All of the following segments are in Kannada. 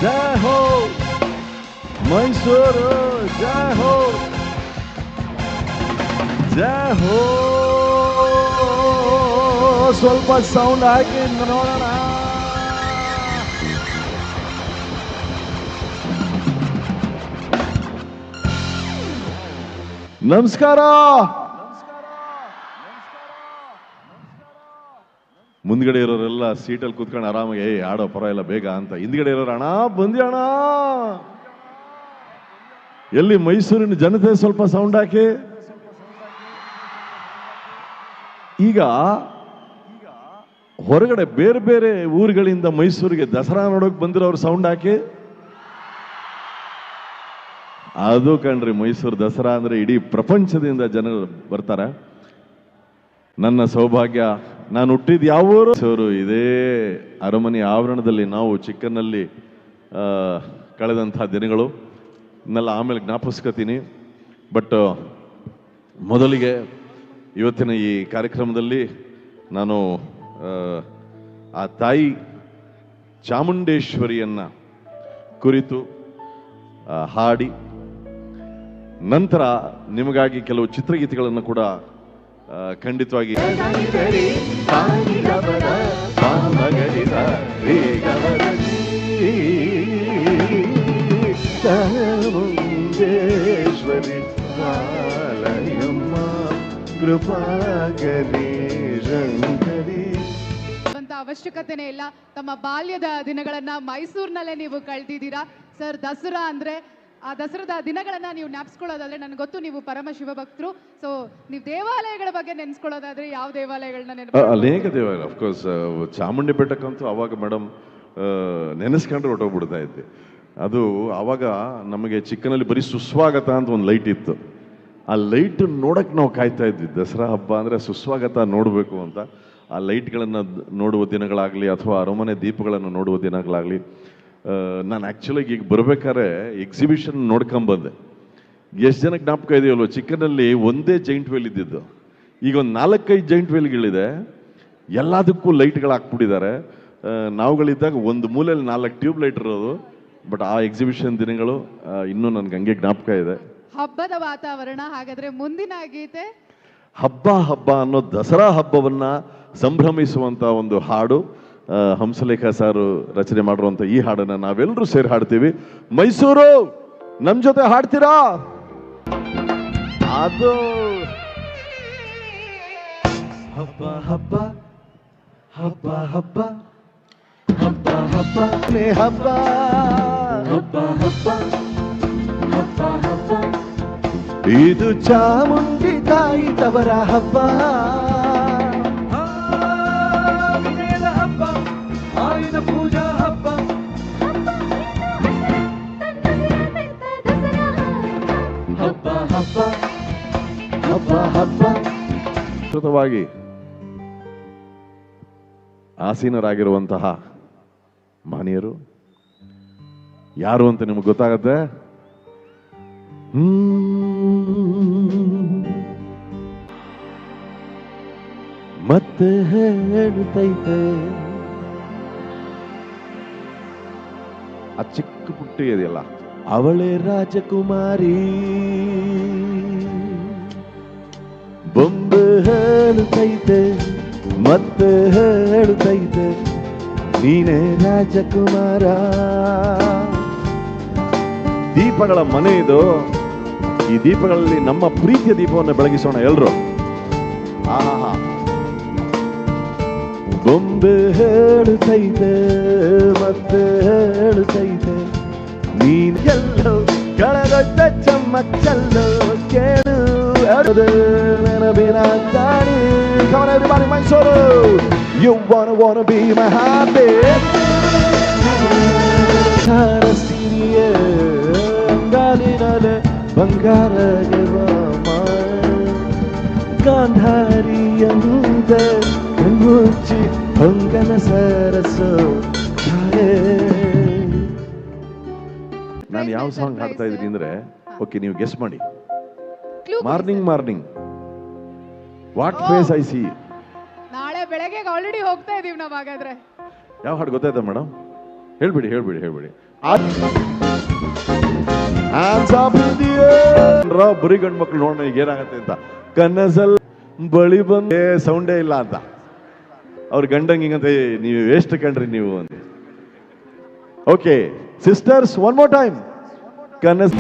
ಜಯ ಹೋ ಮೈಸೂರು, ಜಯ ಹೋ ಜಯ ಹೋ. ಸ್ವಲ್ಪ ಸೌಂಡ್ ಹಾಕಿ ನೋಡೋಣ. ನಮಸ್ಕಾರ. ಮುಂದ್ಗಡೆ ಇರೋರೆಲ್ಲ ಸೀಟಲ್ಲಿ ಕೂತ್ಕೊಂಡು ಆರಾಮಾಗಿ ಆಡೋ ಪರವಾಗಿಲ್ಲ ಬೇಗ ಅಂತ, ಹಿಂದ್ಗಡೆ ಇರೋರು ಅಣ್ಣ ಬಂದಿ ಅಣ್ಣ. ಎಲ್ಲಿ ಮೈಸೂರಿನ ಜನತೆ ಸ್ವಲ್ಪ ಸೌಂಡ್ ಹಾಕಿ. ಈಗ ಹೊರಗಡೆ ಬೇರೆ ಬೇರೆ ಊರುಗಳಿಂದ ಮೈಸೂರಿಗೆ ದಸರಾ ನೋಡೋಕೆ ಬಂದಿರೋರು ಸೌಂಡ್ ಹಾಕಿ. ಅದು ಕಣ್ರಿ ಮೈಸೂರು ದಸರಾ ಅಂದ್ರೆ ಇಡೀ ಪ್ರಪಂಚದಿಂದ ಜನರು ಬರ್ತಾರೆ. ನನ್ನ ಸೌಭಾಗ್ಯ, ನಾನು ಹುಟ್ಟಿದ ಯಾವ ಊರು? ಇದೇ ಅರಮನೆ ಆವರಣದಲ್ಲಿ ನಾವು ಚಿಕ್ಕನ್ನಲ್ಲಿ ಕಳೆದಂತಹ ದಿನಗಳು ಇನ್ನೆಲ್ಲ ಆಮೇಲೆ ಜ್ಞಾಪಿಸ್ಕೊತೀನಿ. ಬಟ್ ಮೊದಲಿಗೆ ಇವತ್ತಿನ ಈ ಕಾರ್ಯಕ್ರಮದಲ್ಲಿ ನಾನು ಆ ತಾಯಿ ಚಾಮುಂಡೇಶ್ವರಿಯನ್ನ ಕುರಿತು ಹಾಡಿ ನಂತರ ನಿಮಗಾಗಿ ಕೆಲವು ಚಿತ್ರಗೀತೆಗಳನ್ನು ಕೂಡ ಖಂಡಿತವಾಗಿ ಅವಶ್ಯಕತೆನೇ ಇಲ್ಲ. ತಮ್ಮ ಬಾಲ್ಯದ ದಿನಗಳನ್ನ ಮೈಸೂರಿನಲ್ಲೇ ನೀವು ಕಳೆದಿದ್ದೀರಾ ಸರ್. ದಸರಾ ಅಂದ್ರೆ ಆ ದಸರಾದ ದಿನಗಳನ್ನ ನೀವು ಜ್ಞಾಪಿಸ್ಕೊಳ್ಳೋದಾದ್ರೆ, ನನಗೆ ಗೊತ್ತು ನೀವು ಪರಮ ಶಿವಭಕ್ತರು. ಸೊ ನೀವು ದೇವಾಲಯಗಳ ಬಗ್ಗೆ ನೆನೆಸ್ಕೊಳ್ಳೋದಾದ್ರೆ ಯಾವ ದೇವಾಲಯಗಳನ್ನ ಅನೇಕ ದೇವಾಲಯ. ಅಫ್ಕೋರ್ಸ್ ಚಾಮುಂಡಿ ಬೆಟ್ಟಕ್ಕಂತೂ ಅವಾಗ ಮೇಡಮ್ ನೆನೆಸ್ಕೊಂಡ್ರೆ ಹೊಟ್ಟೋಗ್ಬಿಡ್ತಾ ಇದ್ದೆ. ಅದು ಅವಾಗ ನಮಗೆ ಚಿಕ್ಕನಲ್ಲಿ ಬರೀ ಸುಸ್ವಾಗತ ಅಂತ ಒಂದು ಲೈಟ್ ಇತ್ತು. ಆ ಲೈಟ್ ನೋಡಕ್ಕೆ ನಾವು ಕಾಯ್ತಾ ಇದ್ವಿ. ದಸರಾ ಹಬ್ಬ ಅಂದರೆ ಸುಸ್ವಾಗತ ನೋಡಬೇಕು ಅಂತ. ಆ ಲೈಟ್ಗಳನ್ನು ನೋಡುವ ದಿನಗಳಾಗಲಿ ಅಥವಾ ಅರಮನೆ ದೀಪಗಳನ್ನು ನೋಡುವ ದಿನಗಳಾಗಲಿ. ನಾನು ಆ್ಯಕ್ಚುಲಿ ಈಗ ಬರಬೇಕಾದ್ರೆ ಎಕ್ಸಿಬಿಷನ್ ನೋಡ್ಕೊಂಬಂದೆ. ಎಷ್ಟು ಜನ ಜ್ಞಾಪಕ ಇದೆಯಲ್ವ, ಚಿಕ್ಕನಲ್ಲಿ ಒಂದೇ ಜೈಂಟ್ ವೇಲ್ ಇದ್ದಿದ್ದು, ಈಗ ಒಂದು 4-5 ಜೈಂಟ್ ವೇಲ್ಗಳಿದೆ. ಎಲ್ಲದಕ್ಕೂ ಲೈಟ್ಗಳು ಹಾಕ್ಬಿಟ್ಟಿದ್ದಾರೆ. ನಾವುಗಳಿದ್ದಾಗ ಒಂದು ಮೂಲೆಯಲ್ಲಿ 4 ಟ್ಯೂಬ್ ಲೈಟ್ ಇರೋದು. ಬಟ್ ಆ ಎಕ್ಸಿಬಿಷನ್ ದಿನಗಳು ಇನ್ನೂ ನನಗೆ ಹಂಗೆ ಜ್ಞಾಪಕ ಇದೆ. ಹಬ್ಬದ ವಾತಾವರಣ. ಹಾಗಾದ್ರೆ ಮುಂದಿನ ಗೀತೆ ಹಬ್ಬ ಹಬ್ಬ ಅನ್ನೋ ದಸರಾ ಹಬ್ಬವನ್ನ ಸಂಭ್ರಮಿಸುವಂತ ಒಂದು ಹಾಡು. ಹಂಸಲೇಖ ಸಾರು ರಚನೆ ಮಾಡಿರುವಂತ ಈ ಹಾಡನ್ನ ನಾವೆಲ್ಲರೂ ಸೇರಿ ಹಾಡ್ತೀವಿ. ಮೈಸೂರು ನಮ್ ಜೊತೆ ಹಾಡ್ತೀರಾ? ಅದು ಹಬ್ಬ ಹಬ್ಬ ಹಬ್ಬ ಹಬ್ಬ ಹಬ್ಬ ಹಬ್ಬ ಹಬ್ಬ ಹಬ್ಬ ಹಬ್ಬ ಹಬ್ಬ ಹಬ್ಬ. ಇದು ಚಾಮುಂಡಿ ತಾಯಿ ತವರ ಹಬ್ಬ. ವಿಜಯದ ಹಬ್ಬ, ಆಯುಧ ಪೂಜಾ ಹಬ್ಬ. ಹಬ್ಬ ಹಬ್ಬ ಹಬ್ಬ ಹಬ್ಬ. ಕೃತವಾಗಿ ಆಸೀನರಾಗಿರುವಂತಹ ಮಹನೀಯರು ಯಾರು ಅಂತ ನಿಮಗೆ ಗೊತ್ತಾಗತ್ತೆ. ಮತ್ತೆ ಹೇಳುತ್ತೈತೆ ಆ ಚಿಕ್ಕ ಪುಟ್ಟಿ ಇದೆಯಲ್ಲ, ಅವಳೇ ರಾಜಕುಮಾರಿ. ಬೊಂಬೆ ಹೇಳುತ್ತೈತೆ ಮತ್ತೆ ಹೇಳುತ್ತೈತೆ ನೀನೇ ರಾಜಕುಮಾರ. ದೀಪಗಳ ಮನೆ ಇದು. ಈ ದೀಪಗಳಲ್ಲಿ ನಮ್ಮ ಪ್ರೀತಿಯ ದೀಪವನ್ನು ಬೆಳಗಿಸೋಣ ಎಲ್ರು. ಆಹಾ, ಬೊಂಬೆ ಹೇಳುತ್ತೈತೆ ಮತ್ತೆ ಹೇಳುತ್ತೈತೆ ನೀನ್ ಎಲ್ಲೋ ಕಳೆದೊಡ್ಡ ಚಮ್ಮಚ್ಚಲ್ಲೋ ಕೇಳು ನೆನಪಿನ ದಾರಿ. Come on everybody, Mysuru, you wanna be my happy. ಸಿರಿಯೇ ಅಂಗಾಲಿನಲೆ ಬಂಗಾರಗೆ ಗಾಂಧಾರಿಯಂತೆ ಕಣ್ಮುಚ್ಚಿ ಹೊಂಗನ ಸರಸೋ. ನಾನು ಯಾವ ಸಾಂಗ್ ಹಾಡ್ತಾ ಇದ್ದೀನಿ ಅಂದ್ರೆ, ಓಕೆ ನೀವು ಗೆಸ್ ಮಾಡಿ. Morning morning what face I see. ನಾಳೆ ಬೆಳಗ್ಗೆ ಆಲ್ರೆಡಿ ಹೋಗ್ತಾ ಇದೀವಿ ನಾವು. ಹಾಗಾದ್ರೆ ಯಾವ ಹಾಡು ಗೊತ್ತಾಯ್ತಾ ಮೇಡಮ್? ಹೇಳ್ಬಿಡಿ ಹೇಳ್ಬಿಡಿ ಹೇಳ್ಬಿಡಿ. ಬರೀ ಗಂಡು ಮಕ್ಳು ನೋಡೋಣ ಈಗ ಏನಾಗತ್ತೆ ಅಂತ. ಕನಸಲ್ ಬಳಿ ಬಂದೆ ಸೌಂಡೇ ಇಲ್ಲ ಅಂತ ಅವ್ರ ಗಂಡಂಗೆ ಹಿಂಗಂತ ನೀವು ವೇಸ್ಟ್ ಕಂಡ್ರಿ ನೀವು ಅಂತ. Okay sisters, one more time. ಕನಸ್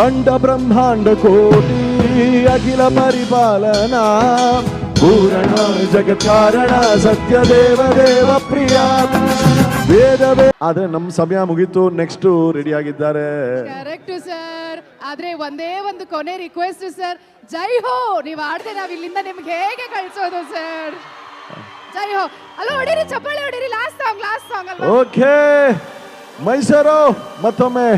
ಅಂಡ ಬ್ರಹ್ಮಾಂಡ ಕೋಟಿ ಅಖಿಲ ಪರಿಪಾಲನಾ ಪೂರಣ ಜಗತ್ಕಾರಣ ಸತ್ಯ ದೇವ ದೇವ ಪ್ರಿಯ ವೇದವೇ. ಆದ್ರೆ ನಮ್ಮ ಸಮಯ ಮುಗೀತು. ನೆಕ್ಸ್ಟ್ ರೆಡಿ ಆಗಿದ್ದಾರೆ. Correct sir. ಆದ್ರೆ ಒಂದೇ ಒಂದು ಕೊನೆ ರಿಕ್ವೆಸ್ಟ್ ಸರ್, ಜೈ ಹೋ ನೀವು ಆಡದೆ ನಾವ್ ಇಲ್ಲಿಂದ ನಿಮ್ಗೆ ಹೇಗೆ ಕಳ್ಸೋದು ಸರ್? ಜೈ ಹೋ. ಅಲ್ಲ ಹೊಡಿರಿ, ಚಪ್ಪಾಳೆ ಹೊಡಿರಿ. ಲಾಸ್ಟ್ ಸಾಂಗ್ ಅಲ್ವಾ? ಓಕೆ ಮೈಸೂರು, ಮತ್ತೊಮ್ಮೆ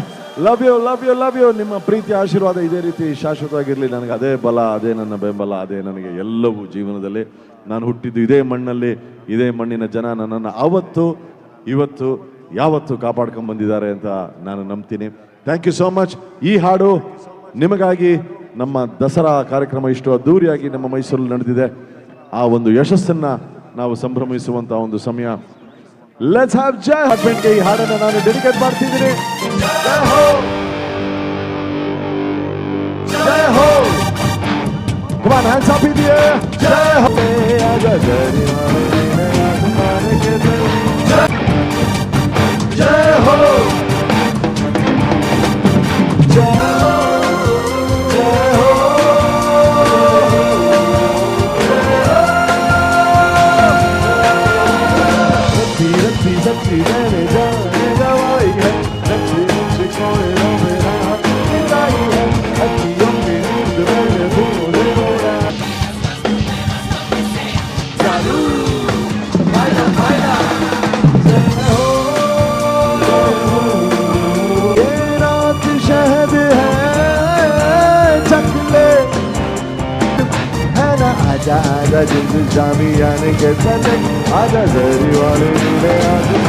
love you love you love you. ನಿಮ್ಮ ಪ್ರೀತಿ ಆಶೀರ್ವಾದ ಇದೇ ರೀತಿ ಶಾಶ್ವತವಾಗಿರಲಿ. ನನಗೆ ಅದೇ ಬಲ, ಅದೇ ನನ್ನ ಬೆಂಬಲ, ಅದೇ ನನಗೆ ಎಲ್ಲವೂ ಜೀವನದಲ್ಲಿ. ನಾನು ಹುಟ್ಟಿದ್ದು ಇದೇ ಮಣ್ಣಲ್ಲಿ, ಇದೇ ಮಣ್ಣಿನ ಜನ ನನ್ನನ್ನು ಆವತ್ತು ಇವತ್ತು ಯಾವತ್ತು ಕಾಪಾಡ್ಕೊಂಡು ಬಂದಿದ್ದಾರೆ ಅಂತ ನಾನು ನಂಬ್ತೀನಿ. Thank you so much. ಈ ಹಾಡು ನಿಮಗಾಗಿ. ನಮ್ಮ ದಸರಾ ಕಾರ್ಯಕ್ರಮ ಇಷ್ಟು ಅದ್ದೂರಿಯಾಗಿ ನಮ್ಮ ಮೈಸೂರಲ್ಲಿ ನಡೆದಿದೆ. ಆ ಒಂದು ಯಶಸ್ಸನ್ನ ನಾವು ಸಂಭ್ರಮಿಸುವಂತ ಒಂದು ಸಮಯ. ಲೆಟ್ಸ್ ಹ್ಯಾವ್ ಜೈ ಹಸ್ಬೆಂಡ್ಗೆ ಈ ಹಾಡನ್ನು ನಾನು ಡೆಡಿಕೇಟ್ ಮಾಡ್ತಿದ್ದೀನಿ. ಜೈ ಹೋ, ಜೈ ಹೋ. Come on, hands up in the air. ಜೈ ಹೋ. ಜೈ ಹೋ, ಜೈ ಹೋ. आजा आजा जिंदगी जामी यानी के चले आजा जरी वाले नीले आजा